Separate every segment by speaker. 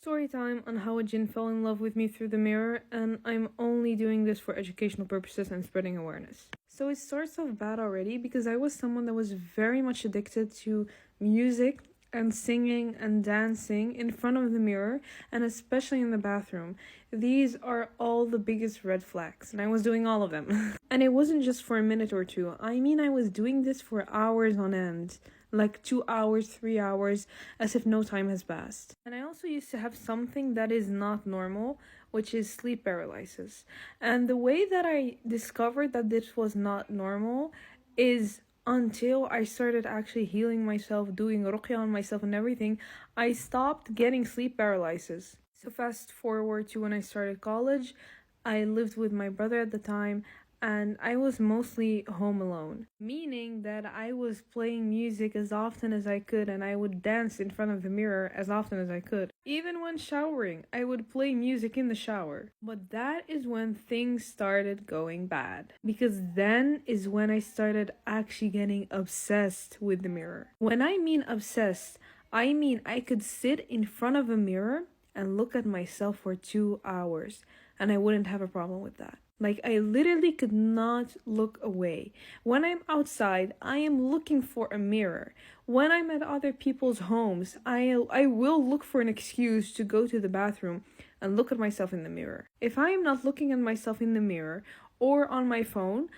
Speaker 1: Story time on how a jinn fell in love with me through the mirror, and I'm only doing this for educational purposes and spreading awareness. So it starts off bad already because I was someone that was very much addicted to music and singing and dancing in front of the mirror, and especially in the bathroom. These are all the biggest red flags, and I was doing all of them. And it wasn't just for a minute or two. I mean, I was doing this for hours on end. Like 2 hours, 3 hours, as if no time has passed. And I also used to have something that is not normal, which is sleep paralysis. And the way that I discovered that this was not normal is until I started actually healing myself, doing ruqya on myself and everything, I stopped getting sleep paralysis. So fast forward to when I started college, I lived with my brother at the time, and I was mostly home alone, meaning that I was playing music as often as I could, and I would dance in front of the mirror as often as I could. Even when showering, I would play music in the shower. But that is when things started going bad, because then is when I started actually getting obsessed with the mirror. When I mean obsessed, I mean I could sit in front of a mirror and look at myself for 2 hours, and I wouldn't have a problem with that. Like, I literally could not look away. When I'm outside, I am looking for a mirror. When I'm at other people's homes, I will look for an excuse to go to the bathroom and look at myself in the mirror. If I am not looking at myself in the mirror or on my phone,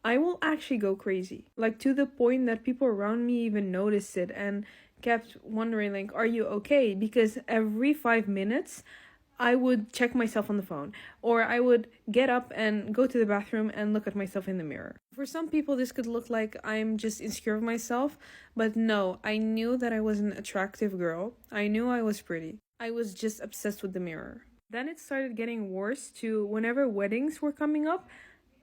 Speaker 1: I will actually go crazy. Like, to the point that people around me even noticed it and kept wondering, like, are you okay? Because every 5 minutes, I would check myself on the phone, or I would get up and go to the bathroom and look at myself in the mirror. For some people, this could look like I'm just insecure of myself, but no, I knew that I was an attractive girl. I knew I was pretty. I was just obsessed with the mirror. Then it started getting worse to whenever weddings were coming up,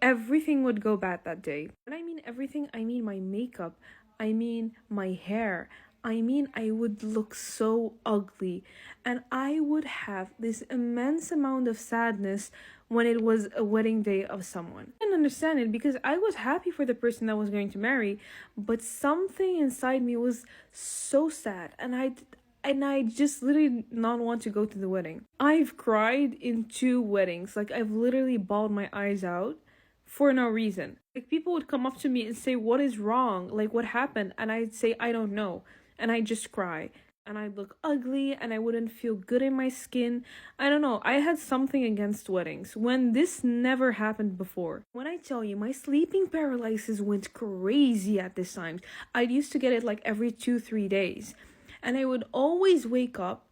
Speaker 1: everything would go bad that day. When I mean everything, I mean my makeup, I mean my hair, I mean, I would look so ugly, and I would have this immense amount of sadness when it was a wedding day of someone. I didn't understand it because I was happy for the person that was going to marry, but something inside me was so sad, and I just literally did not want to go to the wedding. I've cried in 2 weddings. Like, I've literally bawled my eyes out for no reason. Like, people would come up to me and say, "What is wrong? Like, what happened?" And I'd say, "I don't know." And I just cry, and I'd look ugly, and I wouldn't feel good in my skin. I don't know, I had something against weddings when this never happened before. When I tell you, my sleeping paralysis went crazy at this time. I used to get it like every 2-3 days, and I would always wake up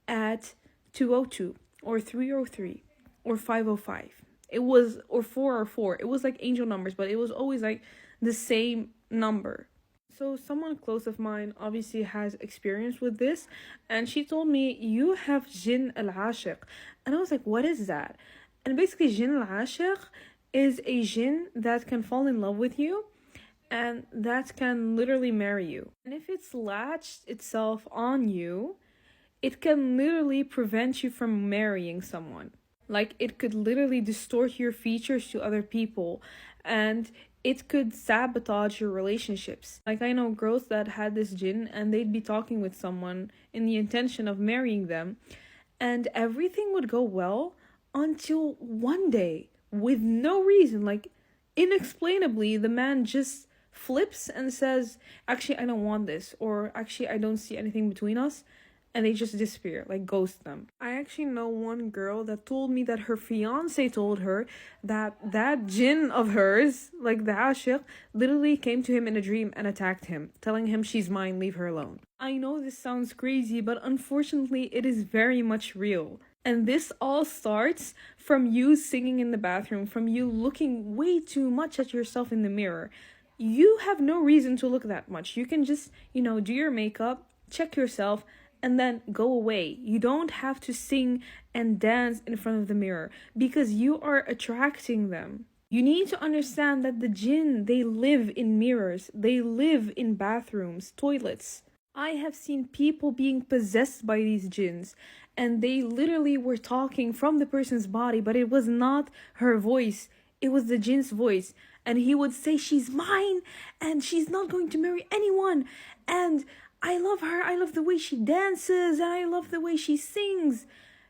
Speaker 1: at 2:02 or 3:03 or 5:05. It was, or 4:04. It was like angel numbers, but it was always like the same number. So someone close of mine obviously has experience with this, and she told me, "You have Jin Al Aashiq." And I was like, "What is that?" And basically, Jin Al Aashiq is a jinn that can fall in love with you and that can literally marry you. And if it's latched itself on you, it can literally prevent you from marrying someone. Like, it could literally distort your features to other people, and it could sabotage your relationships. Like, I know girls that had this jinn, and they'd be talking with someone in the intention of marrying them, and everything would go well until one day, with no reason, like, inexplainably, the man just flips and says, "Actually, I don't want this," or "Actually, I don't see anything between us." And they just disappear, like ghost them. I actually know one girl that told me that her fiance told her that jinn of hers, like the Aashiq, literally came to him in a dream and attacked him, telling him, "She's mine, leave her alone." I know this sounds crazy, but unfortunately it is very much real. And this all starts from you singing in the bathroom, from you looking way too much at yourself in the mirror. You have no reason to look that much. You can just, do your makeup, check yourself, and then go away. You don't have to sing and dance in front of the mirror because you are attracting them. You need to understand that the jinn, they live in mirrors. They live in bathrooms, toilets. I have seen people being possessed by these jinns, and they literally were talking from the person's body, but it was not her voice. It was the jinn's voice. And he would say, "She's mine, and she's not going to marry anyone." And I love her, I love the way she dances, and I love the way she sings,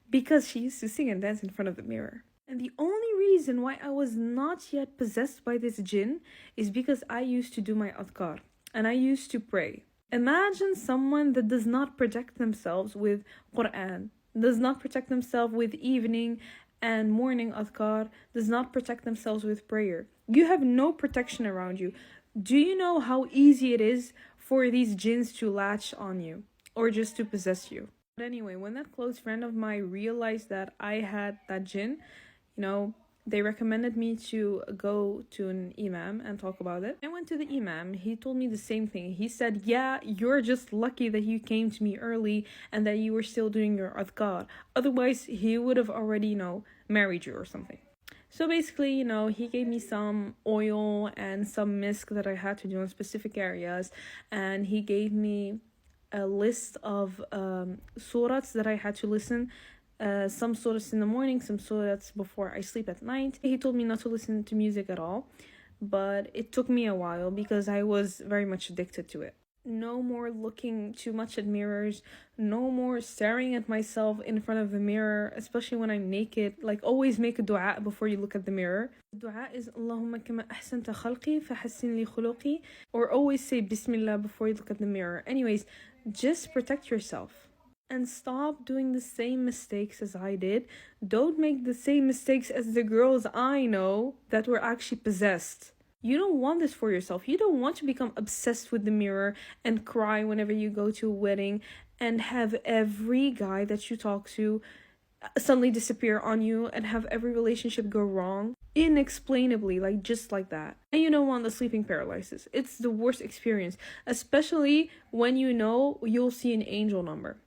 Speaker 1: because she used to sing and dance in front of the mirror. And the only reason why I was not yet possessed by this jinn is because I used to do my adhkar and I used to pray. Imagine someone that does not protect themselves with Quran, does not protect themselves with evening and morning adhkar, does not protect themselves with prayer. You have no protection around you. Do you know how easy it is for these jinns to latch on you or just to possess you? But anyway, when that close friend of mine realized that I had that jinn, they recommended me to go to an imam and talk about it. I went to the imam. He told me the same thing. He said, yeah, you're just lucky that you came to me early and that you were still doing your adhkar. Otherwise, he would have already, married you or something. So basically, he gave me some oil and some misk that I had to do in specific areas. And he gave me a list of surahs that I had to listen. Some surahs in the morning, some surahs before I sleep at night. He told me not to listen to music at all, but it took me a while because I was very much addicted to it. No more looking too much at mirrors, no more staring at myself in front of the mirror, especially when I'm naked. Like, always make a dua before you look at the mirror. The dua is Allahumma kama ahsanta khalqi fahassin li khuluqi, or always say Bismillah before you look at the mirror. Anyways, just protect yourself. And stop doing the same mistakes as I did. Don't make the same mistakes as the girls I know that were actually possessed. You don't want this for yourself. You don't want to become obsessed with the mirror and cry whenever you go to a wedding and have every guy that you talk to suddenly disappear on you and have every relationship go wrong inexplainably, just like that. And you don't want the sleeping paralysis. It's the worst experience, especially when you'll see an angel number.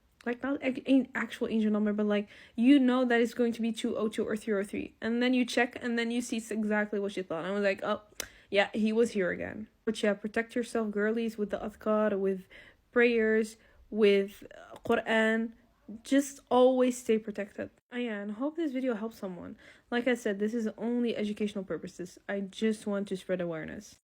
Speaker 1: Not an actual angel number, but that it's going to be 202 or 303. And then you check and then you see exactly what you thought. I was like, oh, yeah, he was here again. But yeah, protect yourself, girlies, with the adhkar, with prayers, with Quran. Just always stay protected. And hope this video helps someone. Like I said, this is only educational purposes. I just want to spread awareness.